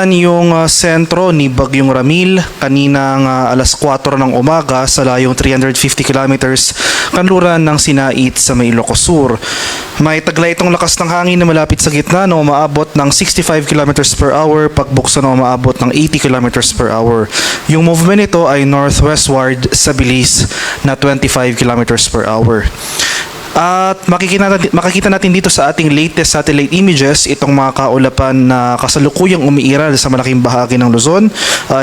Yung sentro ni Bagyong Ramil kaninang alas 4 ng umaga sa layong 350 kilometers kanluran ng Sinait sa may Ilocos Sur. May taglay itong lakas ng hangin na malapit sa gitna na umaabot ng 65 kilometers per hour, pagbukso na umaabot ng 80 kilometers per hour. Yung movement nito ay northwestward sa bilis na 25 kilometers per hour. At makikita natin dito sa ating latest satellite images itong mga kaulapan na kasalukuyang umiiral sa malaking bahagi ng Luzon.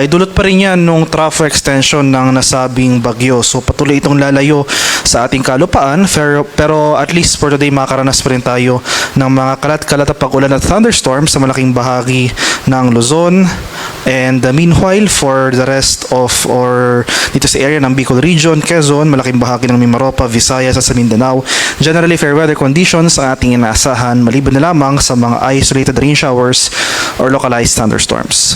Dulot pa rin yan nung trough extension ng nasabing bagyo. So patuloy itong lalayo sa ating kalupaan, pero at least for today makakaranas pa rin tayo ng mga kalat-kalat na pag-ulan at thunderstorms sa malaking bahagi ng Luzon. And meanwhile, for the rest of or dito sa area ng Bicol Region, Quezon, malaking bahagi ng Mimaropa, Visayas at sa Mindanao, generally fair weather conditions ang ating inaasahan maliban na lamang sa mga isolated rain showers or localized thunderstorms.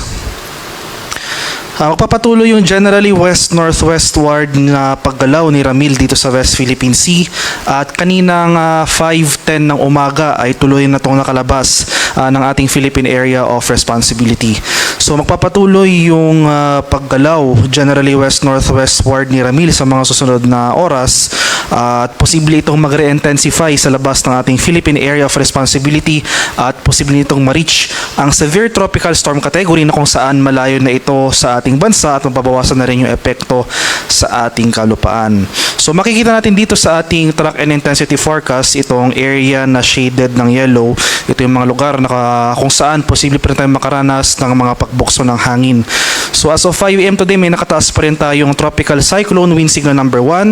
Magpapatuloy yung generally west-northwestward na paggalaw ni Ramil dito sa West Philippine Sea at kaninang 5:10 ng umaga ay tuloy na itong nakalabas ng ating Philippine Area of Responsibility. So magpapatuloy yung paggalaw generally west-northwestward ni Ramil sa mga susunod na oras at posible itong mag-re-intensify sa labas ng ating Philippine Area of Responsibility at posible itong ma-reach ang severe tropical storm category na kung saan malayo na ito sa ating bansa at mababawasan na rin yung epekto sa ating kalupaan. So makikita natin dito sa ating track and intensity forecast itong area na shaded ng yellow. Ito yung mga lugar na kung saan posible pa rin tayong makaranas ng mga pagbukso ng hangin. So as of 5 AM today may nakataas pa rin tayong tropical cyclone wind signal number 1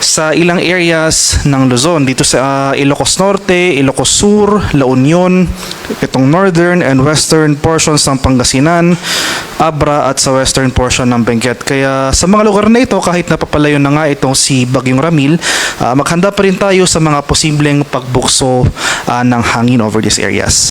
sa ilang areas ng Luzon. Dito sa Ilocos Norte, Ilocos Sur, La Union, itong northern and western portions ng Pangasinan, Abra at sa western portion ng Benguet. Kaya sa mga lugar na ito, kahit napapalayo na nga itong si Bagyong Ramil, maghanda pa rin tayo sa mga posibleng pagbukso ng hangin over these areas.